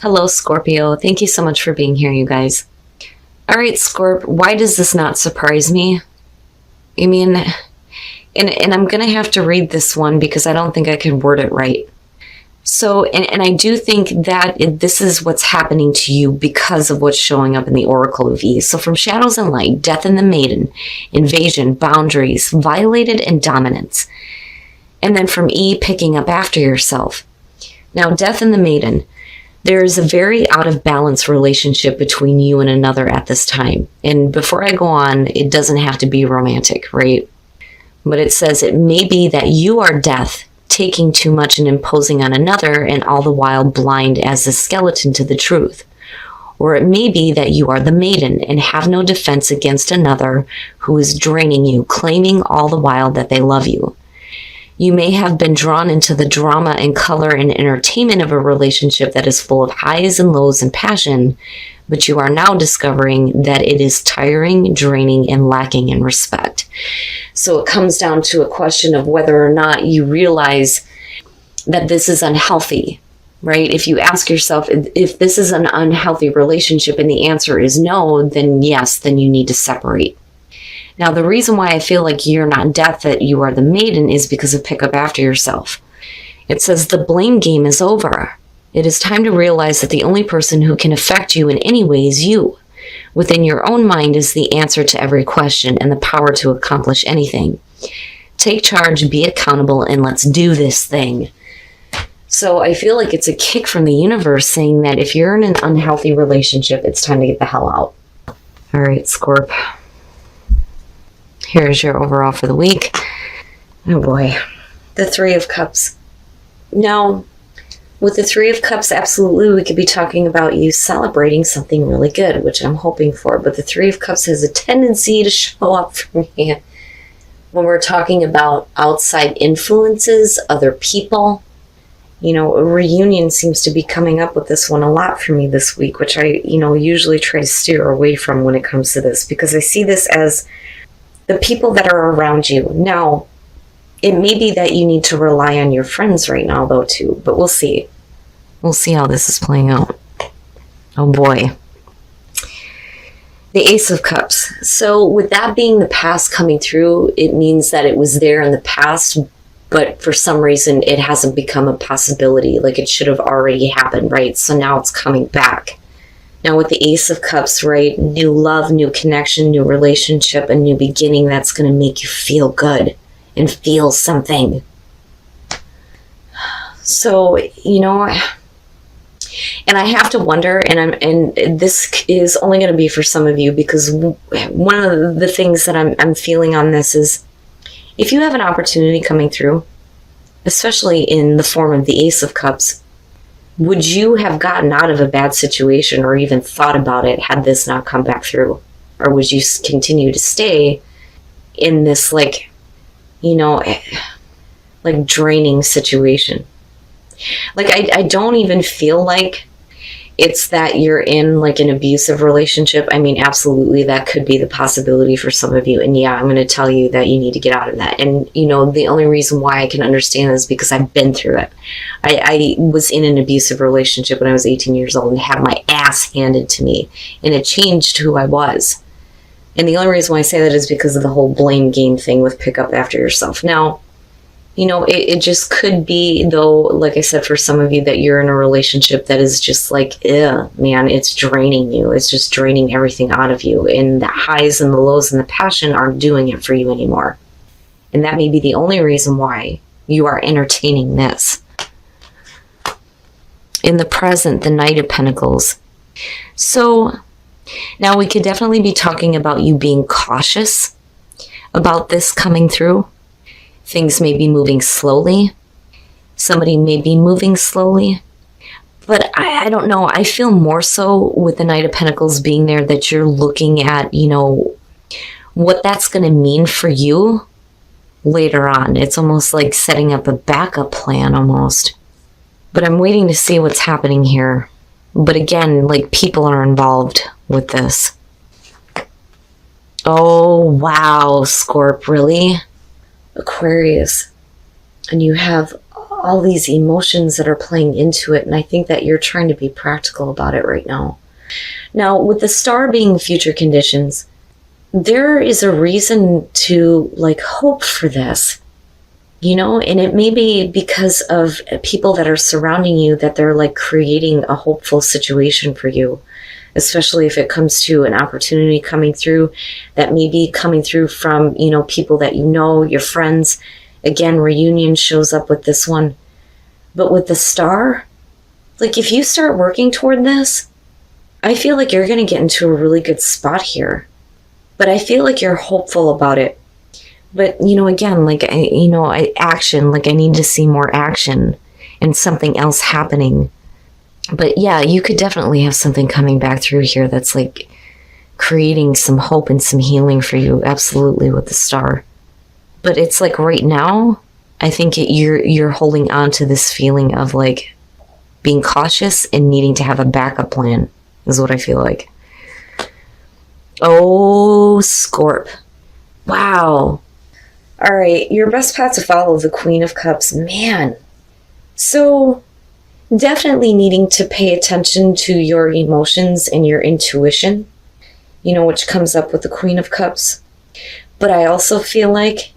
Hello, Scorpio. Thank you so much for being here, you guys. All right, Scorp, why does this not surprise me? I mean, and I'm going to have to read this one because I don't think I can word it right. So, and I do think that this is what's happening to you because of what's showing up in the Oracle of E. So from Shadows and Light, Death and the Maiden, Invasion, Boundaries, Violated, and Dominance. And then from E, Picking Up After Yourself. Now, Death and the Maiden. There is a very out of balance relationship between you and another at this time. And before I go on, it doesn't have to be romantic, right? But it says it may be that you are death, taking too much and imposing on another, and all the while blind as a skeleton to the truth. Or it may be that you are the maiden and have no defense against another who is draining you, claiming all the while that they love you. You may have been drawn into the drama and color and entertainment of a relationship that is full of highs and lows and passion, but you are now discovering that it is tiring, draining, and lacking in respect. So it comes down to a question of whether or not you realize that this is unhealthy, right? If you ask yourself if this is an unhealthy relationship and the answer is no, then yes, then you need to separate. Now, the reason why I feel like you're not death, that you are the maiden, is because of Pick Up After Yourself. It says the blame game is over. It is time to realize that the only person who can affect you in any way is you. Within your own mind is the answer to every question and the power to accomplish anything. Take charge, be accountable, and let's do this thing. So I feel like it's a kick from the universe saying that if you're in an unhealthy relationship, it's time to get the hell out. All right, Scorp. Here's your overall for the week. Oh boy. The Three of Cups. Now, with the Three of Cups, absolutely, we could be talking about you celebrating something really good, which I'm hoping for. But the Three of Cups has a tendency to show up for me when we're talking about outside influences, other people. You know, a reunion seems to be coming up with this one a lot for me this week, which I, usually try to steer away from when it comes to this, because I see this as the people that are around you. Now, it may be that you need to rely on your friends right now, though, too. But we'll see. We'll see how this is playing out. Oh, boy. The Ace of Cups. So with that being the past coming through, it means that it was there in the past, but for some reason it hasn't become a possibility. Like it should have already happened, right? So now it's coming back. Now with the Ace of Cups, right, new love, new connection, new relationship, a new beginning that's going to make you feel good and feel something. So, and I have to wonder, and this is only going to be for some of you, because one of the things that I'm feeling on this is, if you have an opportunity coming through, especially in the form of the Ace of Cups, would you have gotten out of a bad situation or even thought about it had this not come back through? Or would you continue to stay in this, like draining situation? Like, I don't even feel like it's that you're in like an abusive relationship. I mean, absolutely, that could be the possibility for some of you. And yeah, I'm going to tell you that you need to get out of that. And, the only reason why I can understand is because I've been through it. I was in an abusive relationship when I was 18 years old and had my ass handed to me. And it changed who I was. And the only reason why I say that is because of the whole blame game thing with Pick Up After Yourself. Now, it just could be, though, like I said, for some of you, that you're in a relationship that is just like, man, it's draining you. It's just draining everything out of you. And the highs and the lows and the passion aren't doing it for you anymore. And that may be the only reason why you are entertaining this. In the present, the Knight of Pentacles. So now we could definitely be talking about you being cautious about this coming through. Things may be moving slowly. Somebody may be moving slowly. But I don't know. I feel more so with the Knight of Pentacles being there that you're looking at, what that's going to mean for you later on. It's almost like setting up a backup plan almost. But I'm waiting to see what's happening here. But again, like, people are involved with this. Oh, wow, Scorp, really? Aquarius. And you have all these emotions that are playing into it. And I think that you're trying to be practical about it right now. Now, with the star being future conditions, there is a reason to like hope for this, you know, and it may be because of people that are surrounding you, that they're like creating a hopeful situation for you, especially if it comes to an opportunity coming through that may be coming through from, you know, people that you know, your friends. Again, reunion shows up with this one. But with the star, like if you start working toward this, I feel like you're going to get into a really good spot here. But I feel like you're hopeful about it. But, you know, again, like, action, like I need to see more action and something else happening. But yeah, you could definitely have something coming back through here that's like creating some hope and some healing for you. Absolutely, with the star. But it's like right now, I think you're holding on to this feeling of like being cautious and needing to have a backup plan is what I feel like. Oh, Scorp. Wow. All right, your best path to follow, the Queen of Cups. Man. So definitely needing to pay attention to your emotions and your intuition, you know, which comes up with the Queen of Cups. But I also feel like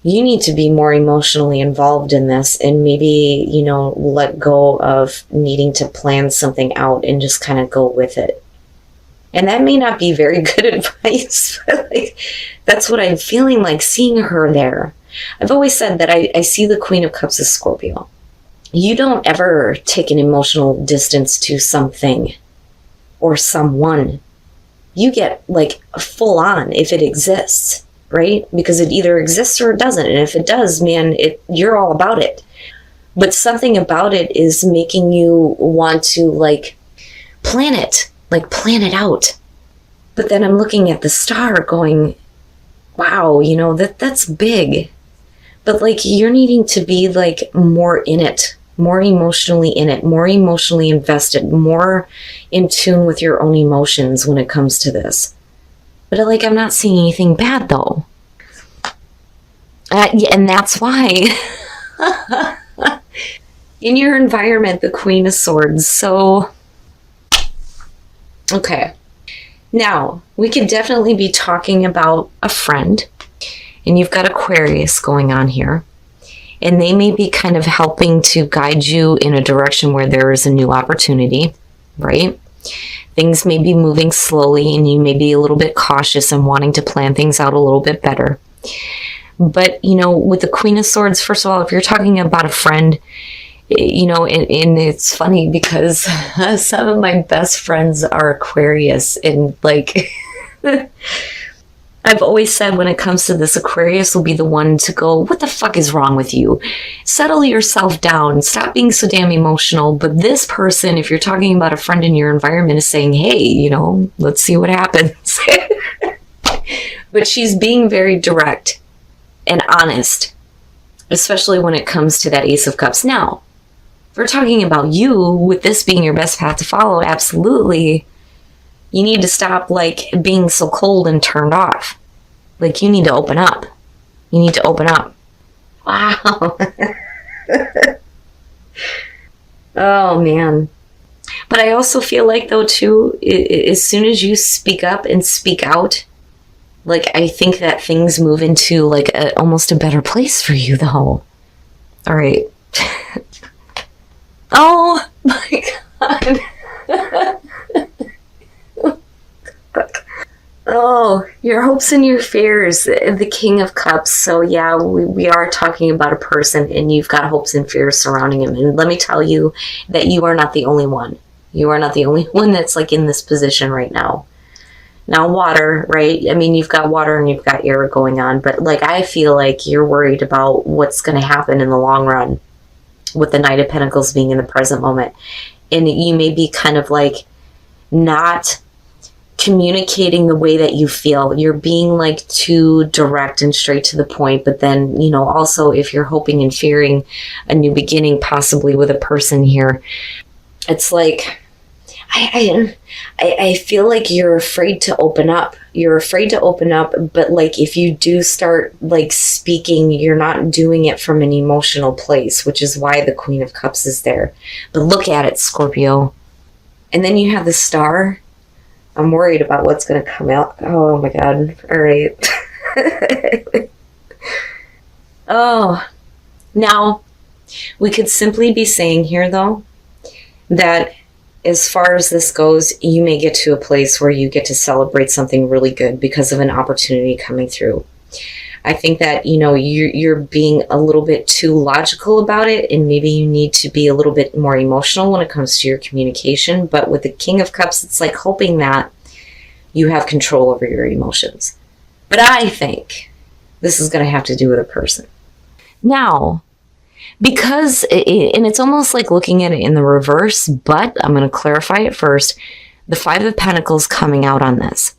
you need to be more emotionally involved in this and maybe, you know, let go of needing to plan something out and just kind of go with it. And that may not be very good advice, but like, that's what I'm feeling like seeing her there. I've always said that I see the Queen of Cups as Scorpio. You don't ever take an emotional distance to something or someone. You get like full on if it exists, right? Because it either exists or it doesn't. And if it does, man, you're all about it. But something about it is making you want to like plan it out. But then I'm looking at the star going, wow, you know, that's big. But like you're needing to be like more in it, more emotionally in it, more emotionally invested, more in tune with your own emotions when it comes to this. But like I'm not seeing anything bad though. And that's why in your environment, the Queen of Swords. So okay, now we could definitely be talking about a friend, and you've got Aquarius going on here, and they may be kind of helping to guide you in a direction where there is a new opportunity, right? Things may be moving slowly, and you may be a little bit cautious and wanting to plan things out a little bit better. But, you know, with the Queen of Swords, first of all, if you're talking about a friend, you know, and it's funny because some of my best friends are Aquarius, and like I've always said when it comes to this, Aquarius will be the one to go, what the fuck is wrong with you? Settle yourself down. Stop being so damn emotional. But this person, if you're talking about a friend in your environment, is saying, hey, you know, let's see what happens. But she's being very direct and honest, especially when it comes to that Ace of Cups. Now, if we're talking about you, with this being your best path to follow, absolutely, you need to stop like being so cold and turned off. Like you need to open up. You need to open up. Wow. Oh man. But I also feel like though too, as soon as you speak up and speak out, like I think that things move into like almost a better place for you though. All right. Oh my God. Oh, your hopes and your fears, the King of Cups. So yeah, we are talking about a person, and you've got hopes and fears surrounding him. And let me tell you that you are not the only one. You are not the only one that's like in this position right now. Now water, right? I mean, you've got water and you've got air going on, but like I feel like you're worried about what's going to happen in the long run with the Knight of Pentacles being in the present moment. And you may be kind of like not communicating the way that you feel. You're being like too direct and straight to the point. But then, you know, also if you're hoping and fearing a new beginning, possibly with a person here, it's like, I feel like you're afraid to open up. You're afraid to open up, but like if you do start like speaking, you're not doing it from an emotional place, which is why the Queen of Cups is there. But look at it, Scorpio. And then you have the Star. I'm worried about what's going to come out. Oh my God. All right. Oh, now we could simply be saying here though, that as far as this goes, you may get to a place where you get to celebrate something really good because of an opportunity coming through. I think that, you know, you're being a little bit too logical about it, and maybe you need to be a little bit more emotional when it comes to your communication. But with the King of Cups, it's like hoping that you have control over your emotions. But I think this is going to have to do with a person. Now, because, and it's almost like looking at it in the reverse, but I'm going to clarify it first. The Five of Pentacles coming out on this.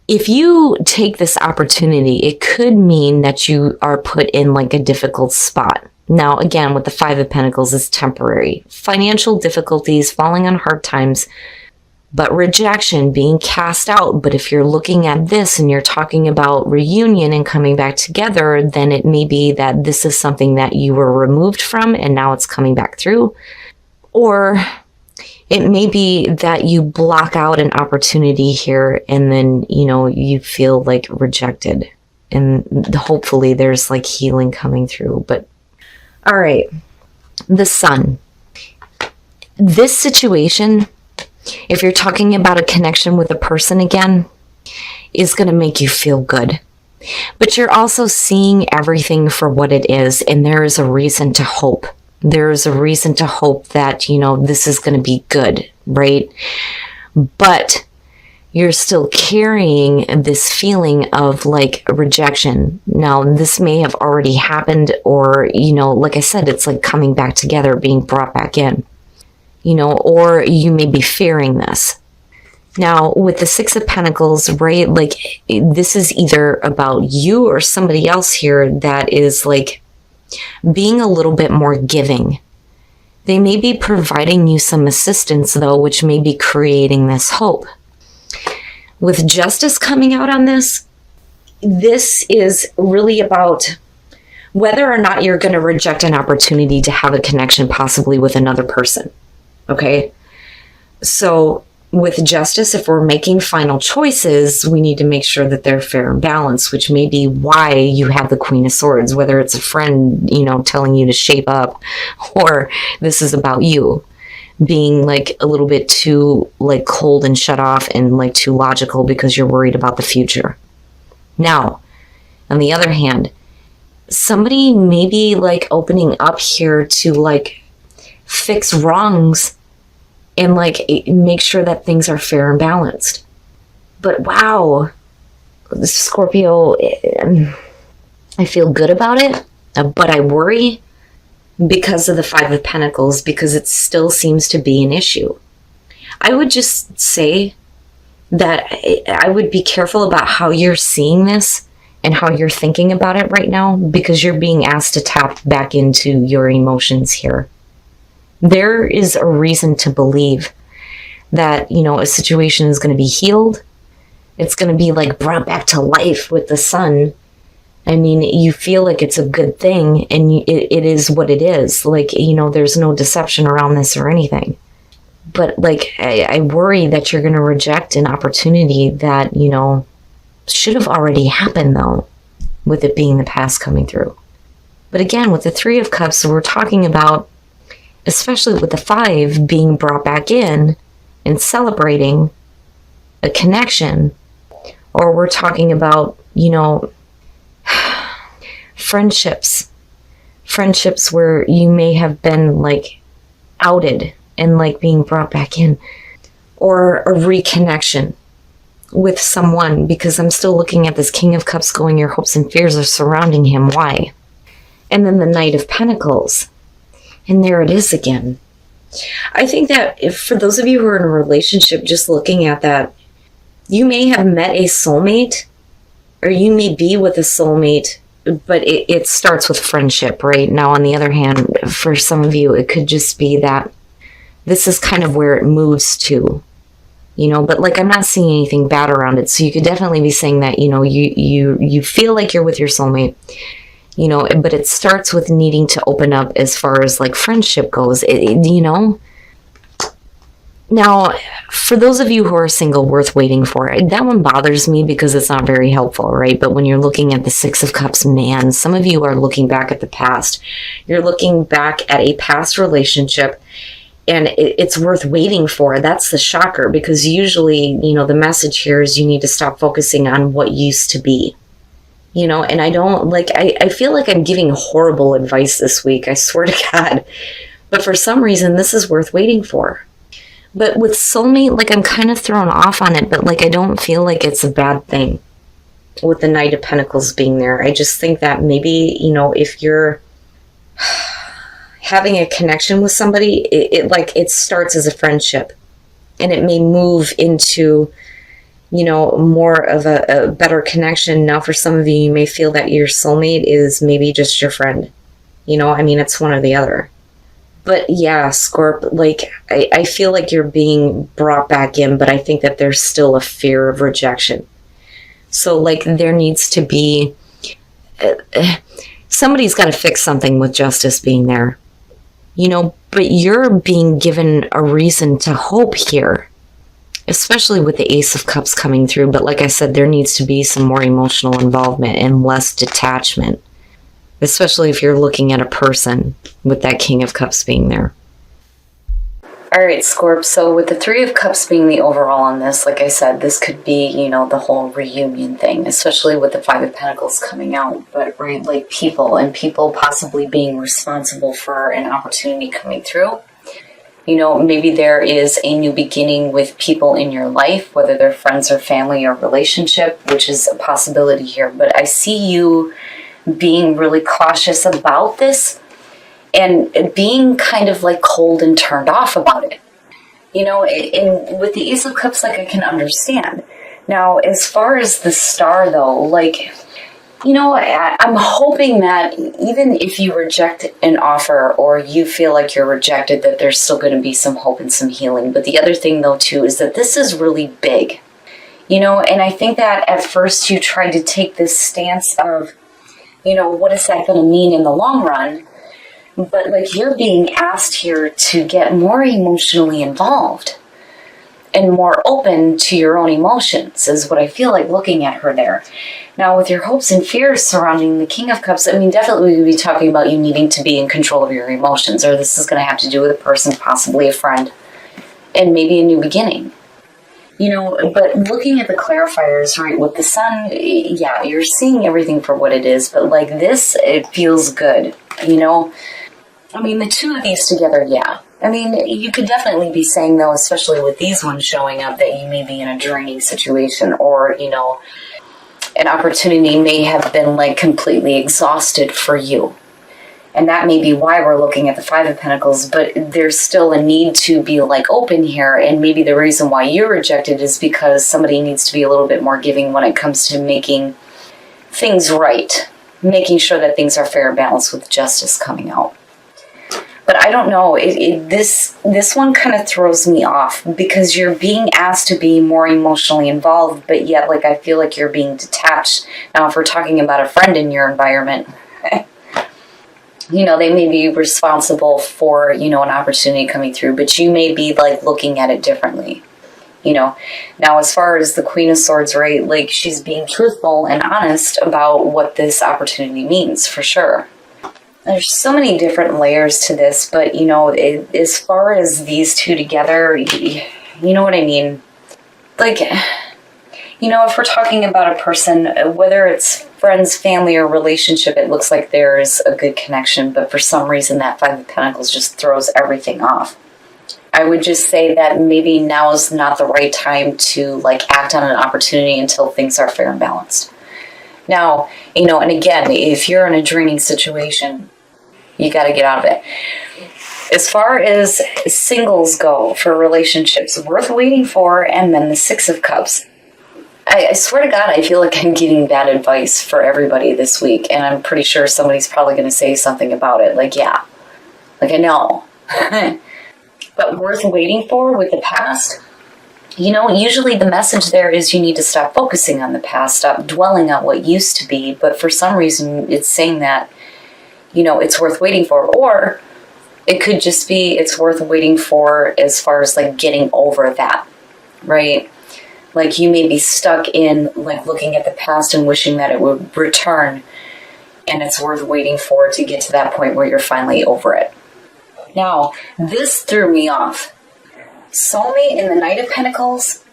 If you take this opportunity, it could mean that you are put in like a difficult spot. Now, again, with the Five of Pentacles, it's temporary. Financial difficulties, falling on hard times, but rejection, being cast out. But if you're looking at this and you're talking about reunion and coming back together, then it may be that this is something that you were removed from and now it's coming back through. Or it may be that you block out an opportunity here and then, you know, you feel like rejected. And hopefully there's like healing coming through. But all right, the Sun. This situation, if you're talking about a connection with a person again, is going to make you feel good. But you're also seeing everything for what it is, and there is a reason to hope. There is a reason to hope that, you know, this is going to be good, right? But you're still carrying this feeling of like rejection. Now, this may have already happened, or, you know, like I said, it's like coming back together, being brought back in. You know, or you may be fearing this. Now, with the Six of Pentacles, right, like this is either about you or somebody else here that is like being a little bit more giving. They may be providing you some assistance though, which may be creating this hope. With Justice coming out on this, this is really about whether or not you're going to reject an opportunity to have a connection possibly with another person. Okay, so with Justice, if we're making final choices, we need to make sure that they're fair and balanced, which may be why you have the Queen of Swords, whether it's a friend, you know, telling you to shape up, or this is about you being like a little bit too like cold and shut off and like too logical because you're worried about the future. Now, on the other hand, somebody may be like opening up here to like fix wrongs and like make sure that things are fair and balanced. But wow, Scorpio, I feel good about it, but I worry because of the Five of Pentacles, because it still seems to be an issue. I would just say that I would be careful about how you're seeing this and how you're thinking about it right now, because you're being asked to tap back into your emotions here. There is a reason to believe that, you know, a situation is going to be healed. It's going to be like brought back to life with the Sun. I mean, you feel like it's a good thing, and it is what it is. Like, you know, there's no deception around this or anything. But like, I worry that you're going to reject an opportunity that, you know, should have already happened though, with it being the past coming through. But again, with the Three of Cups, we're talking about, especially with the Five, being brought back in and celebrating a connection. Or we're talking about, you know, friendships where you may have been like outed and like being brought back in, or a reconnection with someone, because I'm still looking at this King of Cups going, your hopes and fears are surrounding him. Why? And then the Knight of Pentacles. And there it is again. I think that if for those of you who are in a relationship, just looking at that, you may have met a soulmate, or you may be with a soulmate, but it starts with friendship, right? Now, on the other hand, for some of you, it could just be that this is kind of where it moves to, you know, but like I'm not seeing anything bad around it. So you could definitely be saying that, you know, you feel like you're with your soulmate, you know, but it starts with needing to open up as far as like friendship goes, you know. Now, for those of you who are single, worth waiting for, that one bothers me because it's not very helpful, right? But when you're looking at the Six of Cups, man, some of you are looking back at the past. You're looking back at a past relationship, and it's worth waiting for. That's the shocker, because usually, you know, the message here is you need to stop focusing on what used to be. You know, and I don't, like, I feel like I'm giving horrible advice this week, I swear to God. But for some reason, this is worth waiting for. But with soulmate, like, I'm kind of thrown off on it, but, like, I don't feel like it's a bad thing with the Knight of Pentacles being there. I just think that maybe, you know, if you're having a connection with somebody, it starts as a friendship. And it may move into, you know, more of a better connection. Now, for some of you, you may feel that your soulmate is maybe just your friend. You know, I mean, it's one or the other. But yeah, Scorp, like, I feel like you're being brought back in, but I think that there's still a fear of rejection. So, like, there needs to be, somebody's got to fix something with Justice being there, you know, but you're being given a reason to hope here, especially with the Ace of Cups coming through. But like I said, there needs to be some more emotional involvement and less detachment, especially if you're looking at a person with that King of Cups being there. All right, Scorp, so with the Three of Cups being the overall on this, like I said, this could be, you know, the whole reunion thing, especially with the Five of Pentacles coming out. But, right, like people, and people possibly being responsible for an opportunity coming through. You know, maybe there is a new beginning with people in your life, whether they're friends or family or relationship, which is a possibility here. But I see you being really cautious about this and being kind of like cold and turned off about it. You know, and with the Ace of Cups, like, I can understand. Now, as far as the Star, though, like, you know, I'm hoping that even if you reject an offer or you feel like you're rejected, that there's still going to be some hope and some healing. But the other thing, though, too, is that this is really big. You know, and I think that at first you tried to take this stance of, you know, what is that going to mean in the long run? But, like, you're being asked here to get more emotionally involved and more open to your own emotions is what I feel like looking at her there. Now, with your hopes and fears surrounding the King of Cups, I mean, definitely we'd be talking about you needing to be in control of your emotions, or this is going to have to do with a person, possibly a friend, and maybe a new beginning. You know, but looking at the clarifiers, right, with the Sun, yeah, you're seeing everything for what it is, but like this, it feels good, you know? I mean, the two of these together, yeah. I mean, you could definitely be saying, though, especially with these ones showing up, that you may be in a draining situation, or, you know, an opportunity may have been, like, completely exhausted for you. And that may be why we're looking at the Five of Pentacles, but there's still a need to be, like, open here, and maybe the reason why you're rejected is because somebody needs to be a little bit more giving when it comes to making things right, making sure that things are fair and balanced with Justice coming out. But I don't know, this one kind of throws me off, because you're being asked to be more emotionally involved, but yet, like, I feel like you're being detached. Now, if we're talking about a friend in your environment, you know, they may be responsible for, you know, an opportunity coming through, but you may be, like, looking at it differently, you know. Now, as far as the Queen of Swords, right, like, she's being truthful and honest about what this opportunity means, for sure. There's so many different layers to this, but, you know, as far as these two together, you know what I mean? Like, you know, if we're talking about a person, whether it's friends, family, or relationship, it looks like there's a good connection, but for some reason that Five of Pentacles just throws everything off. I would just say that maybe now is not the right time to, like, act on an opportunity until things are fair and balanced. Now, you know, and again, if you're in a draining situation, you got to get out of it. As far as singles go for relationships, worth waiting for, and then the Six of Cups. I swear to God, I feel like I'm giving bad advice for everybody this week, and I'm pretty sure somebody's probably going to say something about it. Like, yeah, like, I know. But but worth waiting for with the past, usually the message there is you need to stop focusing on the past, stop dwelling on what used to be. But for some reason, it's saying that, it's worth waiting for. Or it could just be it's worth waiting for as far as like getting over that, right? Like you may be stuck in like looking at the past and wishing that it would return. And it's worth waiting for to get to that point where you're finally over it. Now, this threw me off. Soulmate in the Knight of Pentacles.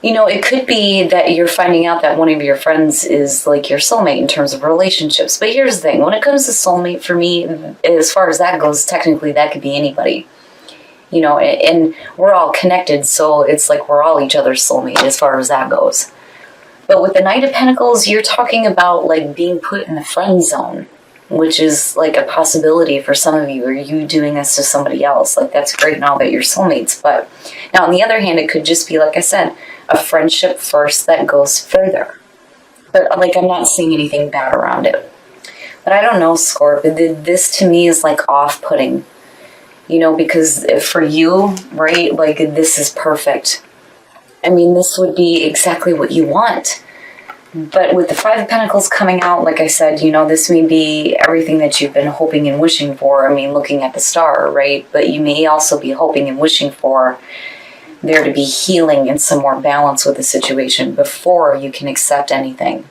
It could be that you're finding out that one of your friends is like your soulmate in terms of relationships. But here's the thing. When it comes to soulmate, for me, as far as that goes, technically that could be anybody. And we're all connected, so it's like we're all each other's soulmate as far as that goes. But with the Knight of Pentacles, you're talking about like being put in the friend zone, which is like a possibility for some of you, or you doing this to somebody else. Like that's great and all that you're soulmates. But now on the other hand, it could just be, like I said, a friendship first that goes further. But like I'm not seeing anything bad around it. But I don't know, Scorp. This to me is like off-putting. Because for you, right, like this is perfect. I mean, this would be exactly what you want. But with the Five of Pentacles coming out, like I said, this may be everything that you've been hoping and wishing for. I mean, looking at the star, right? But you may also be hoping and wishing for there to be healing and some more balance with the situation before you can accept anything.